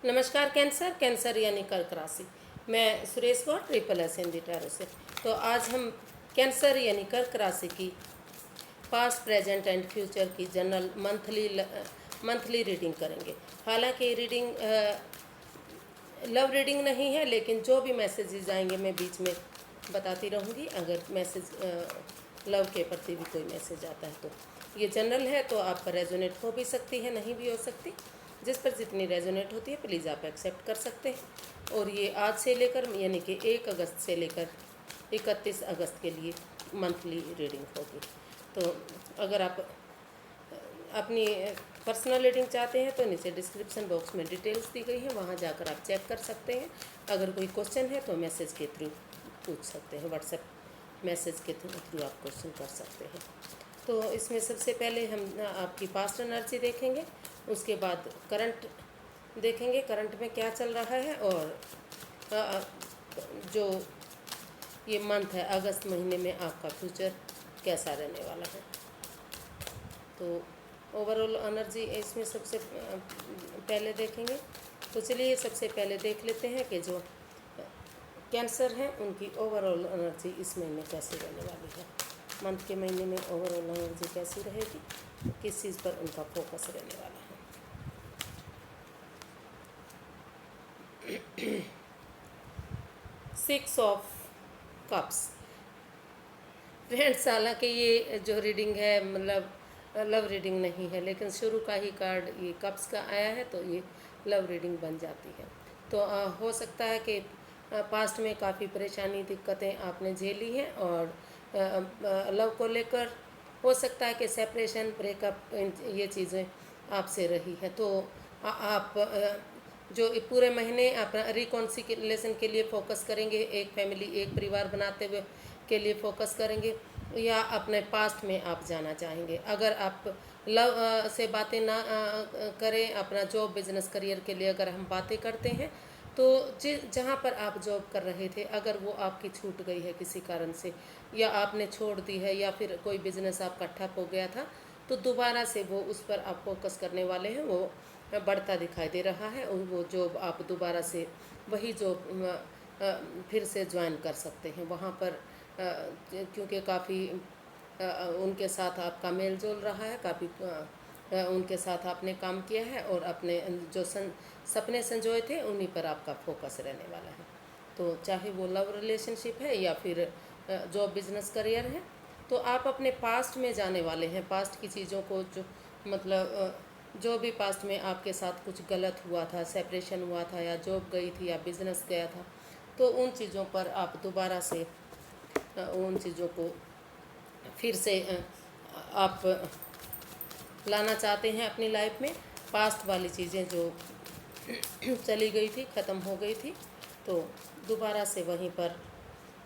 नमस्कार cancer cancer यानी कर्क राशि। मैं सुरेश गौड़ SSS हिंदी टैरो से। तो आज हम कैंसर यानी कर्क राशि की पास्ट प्रेजेंट एंड फ्यूचर की जनरल मंथली रीडिंग करेंगे। हालांकि रीडिंग लव रीडिंग नहीं है, लेकिन जो भी मैसेजेस आएंगे मैं बीच में बताती रहूँगी। अगर मैसेज लव के प्रति भी कोई मैसेज आता है तो ये जनरल है, तो आप पर रेजोनेट हो भी सकती है, नहीं भी हो सकती। जिस पर जितनी रेजोनेट होती है प्लीज़ आप एक्सेप्ट कर सकते हैं। और ये आज से लेकर यानी कि 1 अगस्त से लेकर 31 अगस्त के लिए मंथली रीडिंग होगी। तो अगर आप अपनी पर्सनल रीडिंग चाहते हैं तो नीचे डिस्क्रिप्शन बॉक्स में डिटेल्स दी गई है, वहाँ जाकर आप चेक कर सकते हैं। अगर कोई क्वेश्चन है तो मैसेज के थ्रू पूछ सकते हैं, व्हाट्सएप मैसेज के थ्रू आप क्वेश्चन कर सकते हैं। तो इसमें सबसे पहले हम आपकी पास्ट एनर्जी देखेंगे, उसके बाद करंट देखेंगे, करंट में क्या चल रहा है, और जो ये मंथ है अगस्त महीने में आपका फ्यूचर कैसा रहने वाला है। तो ओवरऑल एनर्जी इसमें सबसे पहले देखेंगे। तो चलिए सबसे पहले देख लेते हैं कि जो कैंसर है उनकी ओवरऑल एनर्जी इस महीने कैसी रहने वाली है। मंथ के महीने में ओवरऑल एनर्जी कैसी रहेगी, किस चीज़ पर उनका फोकस रहने वाला है। 6 ऑफ कप्स। फ्रेंड्स, हालांकि ये जो रीडिंग है मतलब लव रीडिंग नहीं है, लेकिन शुरू का ही कार्ड ये कप्स का आया है तो ये लव रीडिंग बन जाती है। तो हो सकता है कि पास्ट में काफ़ी परेशानी दिक्कतें आपने झेली हैं, और लव को लेकर हो सकता है कि सेपरेशन ब्रेकअप ये चीज़ें आपसे रही है। तो आप जो पूरे महीने अपना रिकॉन्सिलेशन के लिए फोकस करेंगे, एक फैमिली एक परिवार बनाते हुए के लिए फोकस करेंगे, या अपने पास्ट में आप जाना चाहेंगे। अगर आप लव से बातें ना करें, अपना जॉब बिजनेस करियर के लिए अगर हम बातें करते हैं, तो जहाँ पर आप जॉब कर रहे थे अगर वो आपकी छूट गई है किसी कारण से, या आपने छोड़ दी है, या फिर कोई बिजनेस आपका ठप हो गया था, तो दोबारा से वो उस पर आप फोकस करने वाले हैं, वो बढ़ता दिखाई दे रहा है। और वो जॉब आप दोबारा से वही जॉब फिर से ज्वाइन कर सकते हैं वहाँ पर, क्योंकि काफ़ी उनके साथ आपका मेल जोल रहा है, काफ़ी उनके साथ आपने काम किया है, और अपने जो सपने संजोए थे उन्हीं पर आपका फोकस रहने वाला है। तो चाहे वो लव रिलेशनशिप है या फिर जॉब बिजनेस करियर है, तो आप अपने पास्ट में जाने वाले हैं। पास्ट की चीज़ों को जो मतलब जो भी पास्ट में आपके साथ कुछ गलत हुआ था, सेपरेशन हुआ था, या जॉब गई थी, या बिजनेस गया था, तो उन चीज़ों पर आप दोबारा से उन चीज़ों को फिर से आप लाना चाहते हैं अपनी लाइफ में। पास्ट वाली चीज़ें जो चली गई थी, ख़त्म हो गई थी, तो दोबारा से वहीं पर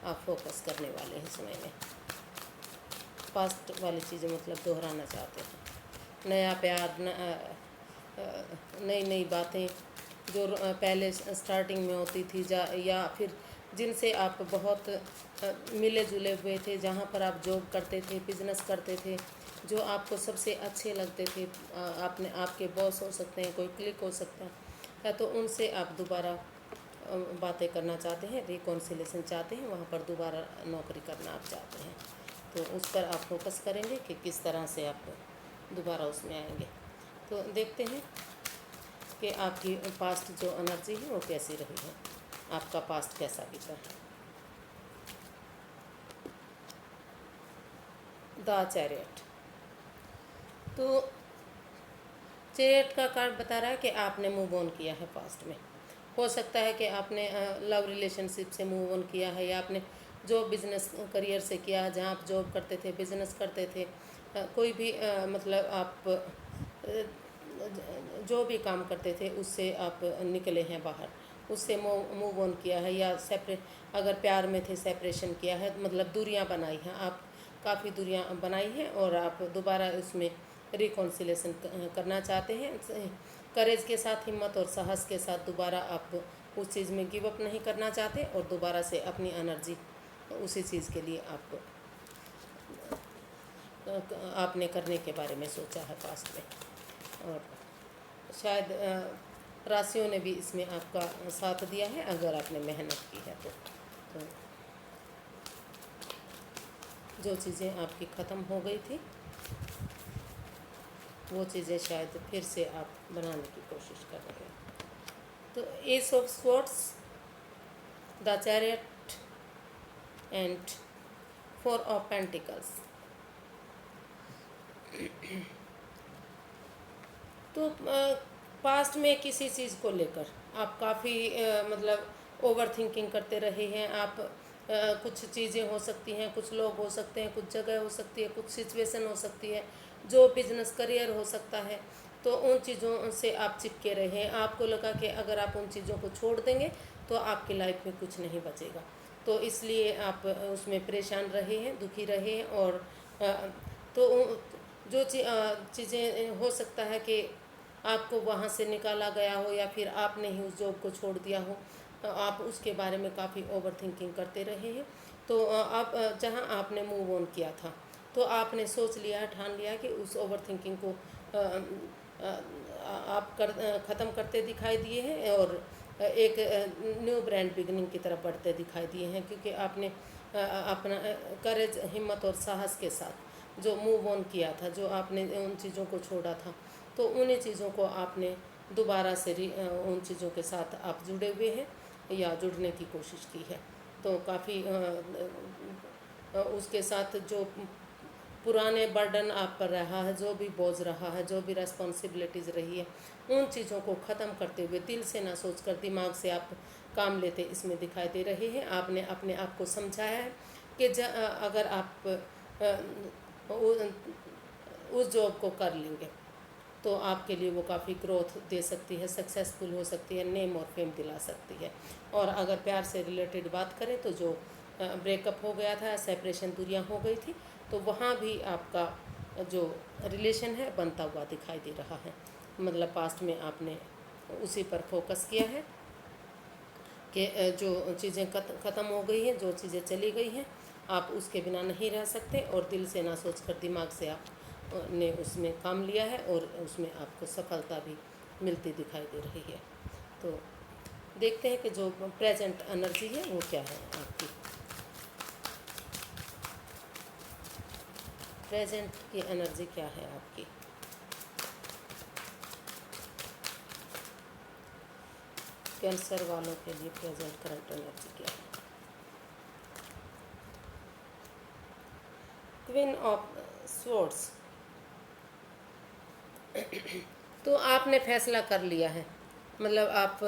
आप फोकस करने वाले हैं समय में। पास्ट वाली चीज़ें मतलब दोहराना चाहते हैं, नया प्यार, नई नई बातें जो पहले स्टार्टिंग में होती थी, या फिर जिनसे आप बहुत मिले जुले हुए थे, जहाँ पर आप जॉब करते थे, बिजनेस करते थे, जो आपको सबसे अच्छे लगते थे। आपके बॉस हो सकते हैं, कोई क्लिक हो सकता है, या तो उनसे आप दोबारा बातें करना चाहते हैं, रिकॉन्सिलेशन चाहते हैं, वहाँ पर दोबारा नौकरी करना आप चाहते हैं। तो उस पर आप फोकस करेंगे कि किस तरह से आप दोबारा उसमें आएंगे। तो देखते हैं कि आपकी पास्ट जो एनर्जी है वो कैसी रही है, आपका पास्ट कैसा बीता है। The chariot. तो चैरियट का कार्ड बता रहा है कि आपने मूव ऑन किया है पास्ट में। हो सकता है कि आपने लव रिलेशनशिप से मूव ऑन किया है, या आपने जॉब बिजनेस करियर से किया है, जहाँ आप जॉब करते थे, बिजनेस करते थे, कोई भी मतलब आप जो भी काम करते थे उससे आप निकले हैं बाहर, उससे मूव ऑन किया है, या अगर प्यार में थे सेपरेशन किया है, मतलब दूरियां बनाई हैं, आप काफ़ी दूरियां बनाई हैं, और आप दोबारा उसमें रिकॉन्सिलेशन करना चाहते हैं। करेज के साथ, हिम्मत और साहस के साथ दोबारा आप उस चीज़ में गिव अप नहीं करना चाहते, और दोबारा से अपनी एनर्जी उसी चीज़ के लिए आपने करने के बारे में सोचा है पास्ट में। और शायद राशियों ने भी इसमें आपका साथ दिया है अगर आपने मेहनत की है तो जो चीज़ें आपकी ख़त्म हो गई थी वो चीज़ें शायद फिर से आप बनाने की कोशिश कर रहे हैं। तो S of swords, the chariot and four of pentacles. तो पास्ट में किसी चीज़ को लेकर आप काफ़ी मतलब ओवर थिंकिंग करते रहे हैं आप। कुछ चीज़ें हो सकती हैं, कुछ लोग हो सकते हैं, कुछ जगह हो सकती है, कुछ सिचुएशन हो सकती है, जो बिजनेस करियर हो सकता है। तो उन चीज़ों से आप चिपके रहे हैं। आपको लगा कि अगर आप उन चीज़ों को छोड़ देंगे तो आपकी लाइफ में कुछ नहीं बचेगा, तो इसलिए आप उसमें परेशान रहे हैं, दुखी रहे हैं। और तो जो चीज़ें हो सकता है कि आपको वहाँ से निकाला गया हो या फिर आपने ही उस जॉब को छोड़ दिया हो, आप उसके बारे में काफ़ी ओवर थिंकिंग करते रहे हैं। तो आप जहाँ आपने मूव ऑन किया था तो आपने सोच लिया, ठान लिया कि उस ओवर थिंकिंग को आप ख़त्म करते दिखाई दिए हैं और एक न्यू ब्रांड बिगनिंग की तरफ बढ़ते दिखाई दिए हैं, क्योंकि आपने अपना करेज, हिम्मत और साहस के साथ जो मूव ऑन किया था, जो आपने उन चीज़ों को छोड़ा था, तो उन्हीं चीज़ों को आपने दोबारा से उन चीज़ों के साथ आप जुड़े हुए हैं या जुड़ने की कोशिश की है। तो काफ़ी उसके साथ जो पुराने बर्डन आप पर रहा है, जो भी बोझ रहा है, जो भी रेस्पॉन्सिबिलिटीज़ रही है, उन चीज़ों को ख़त्म करते हुए दिल से ना सोचकर दिमाग से आप काम लेते इसमें दिखाई दे रहे हैं। आपने अपने आप को समझाया है कि अगर आप उस जॉब को कर लेंगे तो आपके लिए वो काफ़ी ग्रोथ दे सकती है, सक्सेसफुल हो सकती है, नेम और फेम दिला सकती है। और अगर प्यार से रिलेटेड बात करें तो जो ब्रेकअप हो गया था, सेपरेशन, दूरियां हो गई थी, तो वहाँ भी आपका जो रिलेशन है बनता हुआ दिखाई दे रहा है। मतलब पास्ट में आपने उसी पर फोकस किया है कि जो चीज़ें ख़त्म हो गई हैं, जो चीज़ें चली गई हैं, आप उसके बिना नहीं रह सकते और दिल से ना सोचकर दिमाग से आप ने उसमें काम लिया है और उसमें आपको सफलता भी मिलती दिखाई दे रही है। तो देखते हैं कि जो प्रेजेंट एनर्जी है वो क्या है आपकी। प्रेजेंट की एनर्जी क्या है आपकी। कैंसर वालों के लिए प्रेजेंट करंट एनर्जी क्या है। Queen of swords. तो आपने फैसला कर लिया है, मतलब आप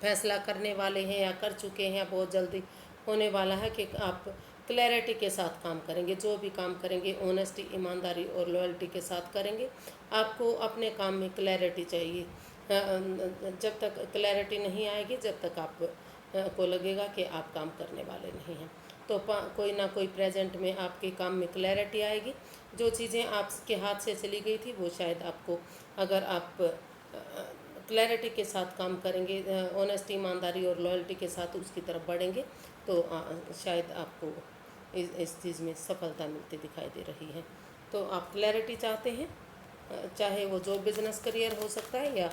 फैसला करने वाले हैं या कर चुके हैं, बहुत जल्दी होने वाला है कि आप क्लैरिटी के साथ काम करेंगे। जो भी काम करेंगे ऑनेस्टी, ईमानदारी और लॉयल्टी के साथ करेंगे। आपको अपने काम में क्लैरिटी चाहिए। जब तक क्लैरिटी नहीं आएगी, जब तक आप को लगेगा कि आप काम करने वाले नहीं हैं, तो कोई ना कोई प्रेजेंट में आपके काम में क्लैरिटी आएगी। जो चीज़ें आपके हाथ से चली गई थी वो शायद आपको, अगर आप क्लैरिटी के साथ काम करेंगे, ऑनेस्टी, ईमानदारी और लॉयल्टी के साथ उसकी तरफ बढ़ेंगे, तो शायद आपको इस चीज़ में सफलता मिलती दिखाई दे रही है। तो आप क्लैरिटी चाहते हैं, चाहे वो जो बिज़नेस करियर हो सकता है या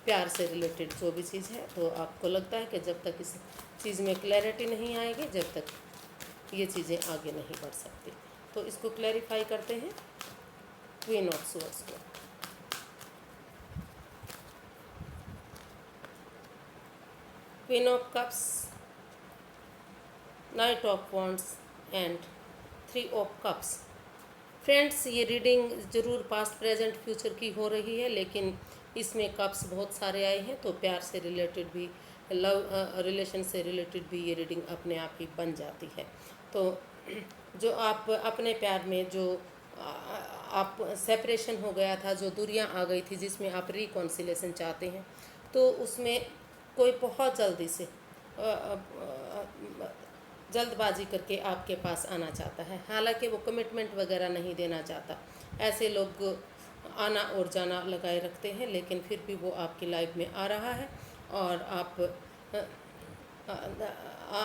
प्यार से रिलेटेड जो भी चीज़ है। तो आपको लगता है कि जब तक इस चीज़ में क्लैरिटी नहीं आएगी, जब तक ये चीज़ें आगे नहीं बढ़ सकती। तो इसको क्लैरिफाई करते हैं क्वीन ऑफ स्वॉर्ड्स को। Queen of cups, night of wands and three of cups. Friends, ये रीडिंग ज़रूर पास्ट, प्रेजेंट, फ्यूचर की हो रही है, लेकिन इसमें कप्स बहुत सारे आए हैं, तो प्यार से रिलेटेड भी, लव रिलेशन से रिलेटेड भी ये रीडिंग अपने आप ही बन जाती है। तो जो आप अपने प्यार में जो आप सेपरेशन हो गया था, जो दूरियां आ गई थी, जिसमें आप रिकॉन्सिलेशन चाहते हैं, तो उसमें कोई बहुत जल्दी से जल्दबाजी करके आपके पास आना चाहता है। हालांकि वो कमिटमेंट वगैरह नहीं देना चाहता। ऐसे लोग आना और जाना लगाए रखते हैं, लेकिन फिर भी वो आपकी लाइफ में आ रहा है और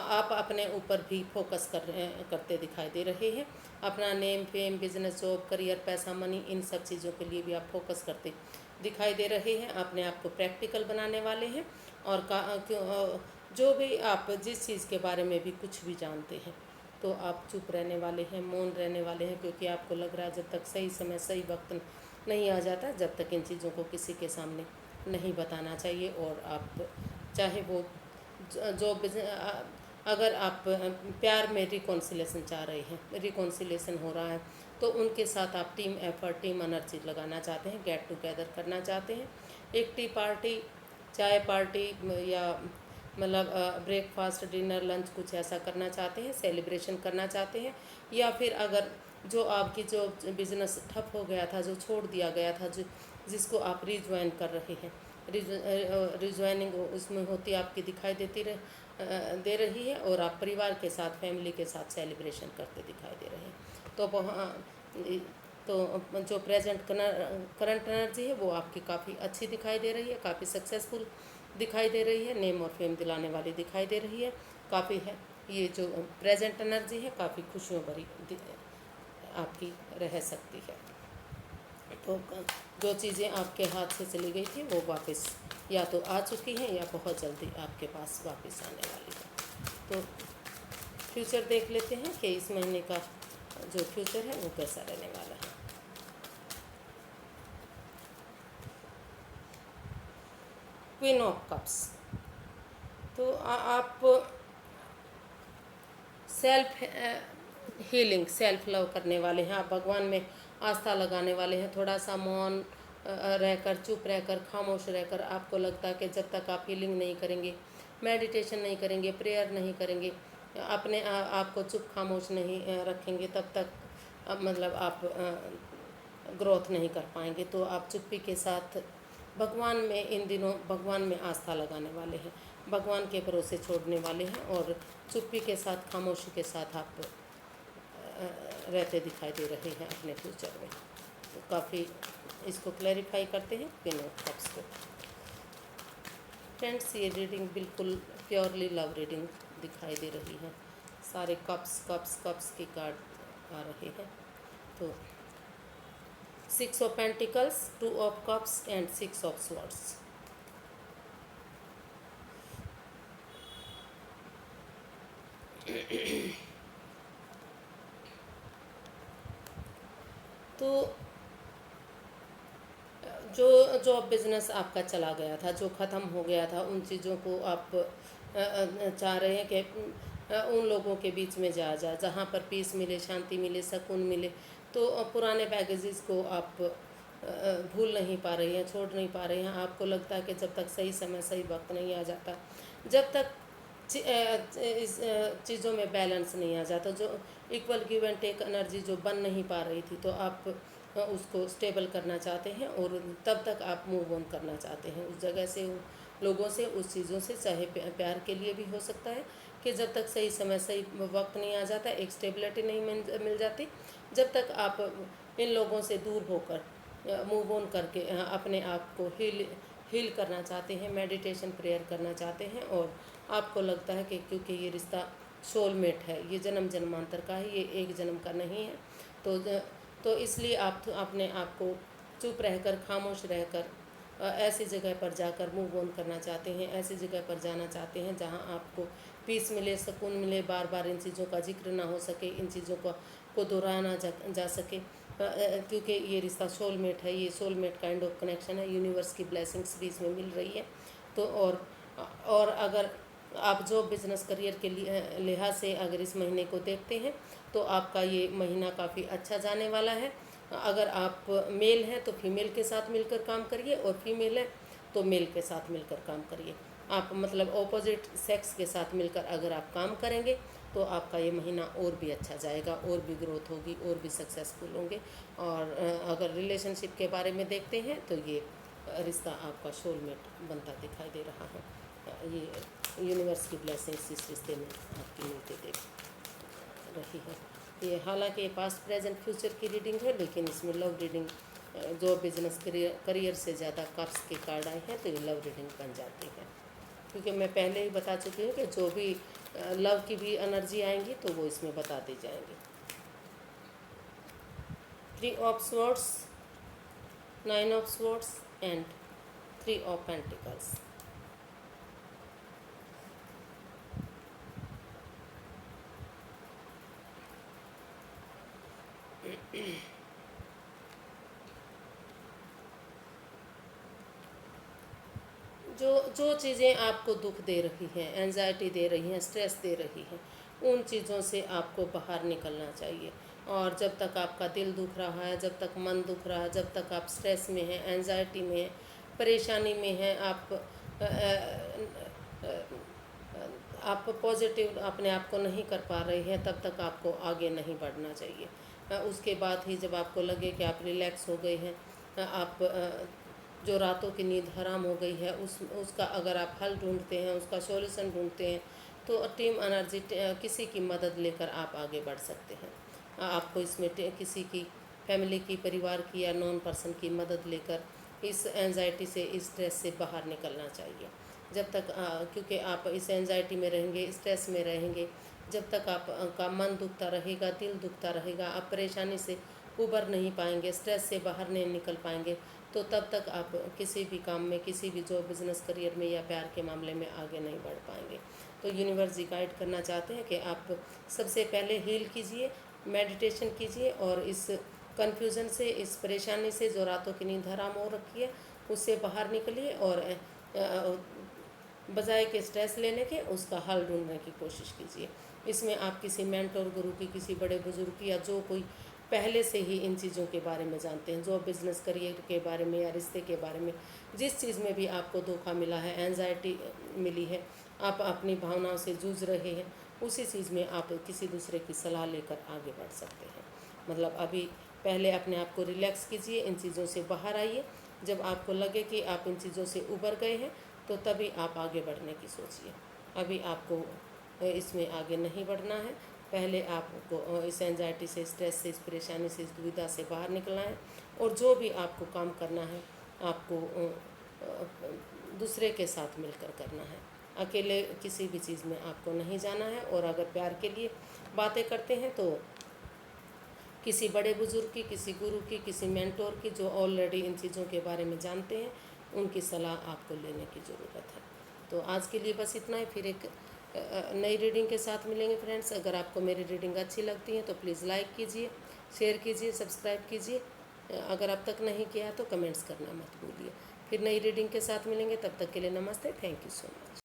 आप अपने ऊपर भी फोकस करते दिखाई दे रहे हैं। अपना name, fame, business, job, career, पैसा, मनी, इन सब चीज़ों के लिए भी आप फोकस करते दिखाई दे रहे हैं, अपने आप को प्रैक्टिकल बनाने वाले हैं। और जो भी आप जिस चीज़ के बारे में भी कुछ भी जानते हैं तो आप चुप रहने वाले हैं, मौन रहने वाले हैं, क्योंकि आपको लग रहा है जब तक सही समय सही वक्त नहीं आ जाता, जब तक इन चीज़ों को किसी के सामने नहीं बताना चाहिए। और आप चाहे वो जो अगर आप प्यार में रिकॉन्सिलेशन चाह रहे हैं, रिकॉन्सिलेशन हो रहा है, तो उनके साथ आप टीम एफर्ट, टीम एनर्जी लगाना चाहते हैं, गेट टुगेदर करना चाहते हैं, एक टी पार्टी, चाय पार्टी या मतलब ब्रेकफास्ट, डिनर, लंच कुछ ऐसा करना चाहते हैं, सेलिब्रेशन करना चाहते हैं। या फिर अगर जो आपकी जो बिज़नेस ठप हो गया था, जो छोड़ दिया गया था, जिसको आप रिज्वाइन कर रहे हैं, रिज्वाइनिंग उसमें होती आपकी दिखाई दे रही है, और आप परिवार के साथ, फैमिली के साथ सेलिब्रेशन करते दिखाई दे रहे हैं। तो जो प्रेजेंट करंट एनर्जी है वो आपकी काफ़ी अच्छी दिखाई दे रही है, काफ़ी सक्सेसफुल दिखाई दे रही है, नेम और फेम दिलाने वाली दिखाई दे रही है, काफ़ी है। ये जो प्रेजेंट एनर्जी है काफ़ी खुशियों भरी आपकी रह सकती है। तो जो चीज़ें आपके हाथ से चली गई थी वो वापस या तो आ चुकी हैं या बहुत जल्दी आपके पास वापस आने वाली है। तो फ्यूचर देख लेते हैं कि इस महीने का जो फ्यूचर है वो कैसा रहने वाला है। क्वीन ऑफ कप्स, तो आप सेल्फ हीलिंग, सेल्फ लव करने वाले हैं, आप भगवान में आस्था लगाने वाले हैं। थोड़ा सा मौन रहकर, चुप रहकर, खामोश रहकर, आपको लगता है कि जब तक आप हीलिंग नहीं करेंगे, मेडिटेशन नहीं करेंगे, प्रेयर नहीं करेंगे, अपने आप को चुप खामोश नहीं रखेंगे, तब तक मतलब आप ग्रोथ नहीं कर पाएंगे। तो आप चुप्पी के साथ भगवान में, इन दिनों भगवान में आस्था लगाने वाले हैं, भगवान के भरोसे छोड़ने वाले हैं, और चुप्पी के साथ, खामोशी के साथ आप रहते दिखाई दे रहे हैं अपने फ्यूचर में। तो काफ़ी इसको क्लैरिफाई करते हैं क्वीन ऑफ कप्स को। फ्रेंड्स, ये रीडिंग बिल्कुल प्योरली लव रीडिंग दिखाई दे रही है। सारे कप्स कप्स कप्स के कार्ड आ रहे हैं। तो 6 of pentacles, 2 of cups and 6 of swords. तो जो जॉब बिज़नेस आपका चला गया था, जो ख़त्म हो गया था, उन चीज़ों को आप चाह रहे हैं कि उन लोगों के बीच में जाए जहाँ पर पीस मिले, शांति मिले, सुकून मिले। तो पुराने बैगेजेस को आप भूल नहीं पा रही हैं, छोड़ नहीं पा रही हैं। आपको लगता है कि जब तक सही समय सही वक्त नहीं आ जाता, जब तक इस चीज़ों में बैलेंस नहीं आ जाता, जो equal give and take energy जो बन नहीं पा रही थी, तो आप उसको स्टेबल करना चाहते हैं, और तब तक आप मूव ऑन करना चाहते हैं उस जगह से, उन लोगों से, उस चीज़ों से। चाहे प्यार के लिए भी हो सकता है कि जब तक सही समय सही वक्त नहीं आ जाता, एक स्टेबिलिटी नहीं मिल जाती, जब तक आप इन लोगों से दूर होकर मूव ऑन करके अपने आप को हील करना चाहते हैं, मेडिटेशन प्रेयर करना चाहते हैं। और आपको लगता है कि क्योंकि ये रिश्ता सोलमेट है, ये जन्म जन्मांतर का है, ये एक जन्म का नहीं है, तो इसलिए आप अपने आप को चुप रहकर, खामोश रहकर ऐसी जगह पर जाकर मूव ऑन करना चाहते हैं, ऐसी जगह पर जाना चाहते हैं जहां आपको पीस मिले, सुकून मिले, बार बार इन चीज़ों का जिक्र ना हो सके, इन चीज़ों को दोहराना जा सके, क्योंकि ये रिश्ता सोलमेट है, ये सोलमेट काइंड ऑफ कनेक्शन है। यूनिवर्स की ब्लेसिंग्स भी इसमें मिल रही है। तो और अगर आप जो बिज़नेस करियर के लिहाज से अगर इस महीने को देखते हैं तो आपका ये महीना काफ़ी अच्छा जाने वाला है। अगर आप मेल हैं तो फीमेल के साथ मिलकर काम करिए, और फीमेल है तो मेल के साथ मिलकर काम करिए। आप मतलब ऑपोजिट सेक्स के साथ मिलकर अगर आप काम करेंगे तो आपका ये महीना और भी अच्छा जाएगा, और भी ग्रोथ होगी, और भी सक्सेसफुल होंगे। और अगर रिलेशनशिप के बारे में देखते हैं तो ये रिश्ता आपका सोलमेट बनता दिखाई दे रहा है। ये यूनिवर्स की ब्लेसिंग्स इस रिश्ते में आपकी मिलती देख रही है। ये हालांकि पास्ट प्रेजेंट फ्यूचर की रीडिंग है, लेकिन इसमें लव रीडिंग, जो बिजनेस करियर से ज़्यादा कप्स के कार्ड आए हैं तो ये लव रीडिंग बन जाती है। क्योंकि मैं पहले ही बता चुकी हूँ कि जो भी लव की भी एनर्जी आएंगी तो वो इसमें बता दी जाएंगी। 3 of swords, 9 of swords, and Three of Pentacles. जो जो चीज़ें आपको दुख दे रही हैं, एंजाइटी दे रही हैं, स्ट्रेस दे रही हैं, उन चीज़ों से आपको बाहर निकलना चाहिए। और जब तक आपका दिल दुख रहा है, जब तक मन दुख रहा है, जब तक आप स्ट्रेस में हैं, एंजाइटी में हैं, परेशानी में हैं, आप पॉजिटिव अपने आप को नहीं कर पा रहे हैं, तब तक आपको आगे नहीं बढ़ना चाहिए। उसके बाद ही जब आपको लगे कि आप रिलैक्स हो गए हैं, आप जो रातों की नींद हराम हो गई है, उसका अगर आप हल ढूंढते हैं, उसका सॉल्यूशन ढूंढते हैं, तो टीम एनर्जी किसी की मदद लेकर आप आगे बढ़ सकते हैं। आपको इसमें किसी की फैमिली की, परिवार की या नॉन पर्सन की मदद लेकर इस एंजाइटी से, इस स्ट्रेस से बाहर निकलना चाहिए। जब तक क्योंकि आप इस एंजाइटी में रहेंगे, स्ट्रेस में रहेंगे, जब तक का मन दुखता रहेगा, दिल दुखता रहेगा, आप परेशानी से उबर नहीं पाएंगे, स्ट्रेस से बाहर नहीं निकल पाएंगे, तो तब तक आप किसी भी काम में, किसी भी जॉब, बिजनेस, करियर में या प्यार के मामले में आगे नहीं बढ़ पाएंगे। तो यूनिवर्स जी गाइड करना चाहते हैं कि आप सबसे पहले हील कीजिए, मेडिटेशन कीजिए और इस कन्फ्यूज़न से, इस परेशानी से जो रातों की नींद हराम हो रखी है, उससे बाहर निकलिए और बजाय के स्ट्रेस लेने के उसका हल ढूंढने की कोशिश कीजिए। इसमें आप किसी मेंटर, गुरु की, किसी बड़े बुजुर्ग की या जो कोई पहले से ही इन चीज़ों के बारे में जानते हैं, जो बिज़नेस, करियर के बारे में या रिश्ते के बारे में, जिस चीज़ में भी आपको धोखा मिला है, एंजाइटी मिली है, आप अपनी भावनाओं से जूझ रहे हैं, उसी चीज़ में आप किसी दूसरे की सलाह लेकर आगे बढ़ सकते हैं। मतलब अभी पहले अपने आप को रिलैक्स कीजिए, इन चीज़ों से बाहर आइए। जब आपको लगे कि आप इन चीज़ों से उबर गए हैं, तो तभी आप आगे बढ़ने की सोचिए। अभी आपको इसमें आगे नहीं बढ़ना है। पहले आपको इस एंजाइटी से, स्ट्रेस से, इस परेशानी से, इस दुविधा से बाहर निकलना है। और जो भी आपको काम करना है, आपको दूसरे के साथ मिलकर करना है। अकेले किसी भी चीज़ में आपको नहीं जाना है। और अगर प्यार के लिए बातें करते हैं तो किसी बड़े बुजुर्ग की, किसी गुरु की, किसी मेंटोर की, जो ऑलरेडी इन चीज़ों के बारे में जानते हैं, उनकी सलाह आपको लेने की ज़रूरत है। तो आज के लिए बस इतना ही। फिर एक नई रीडिंग के साथ मिलेंगे फ्रेंड्स। अगर आपको मेरी रीडिंग अच्छी लगती है तो प्लीज़ लाइक कीजिए, शेयर कीजिए, सब्सक्राइब कीजिए। अगर अब तक नहीं किया तो कमेंट्स करना मत भूलिए। फिर नई रीडिंग के साथ मिलेंगे, तब तक के लिए नमस्ते। Thank you so much.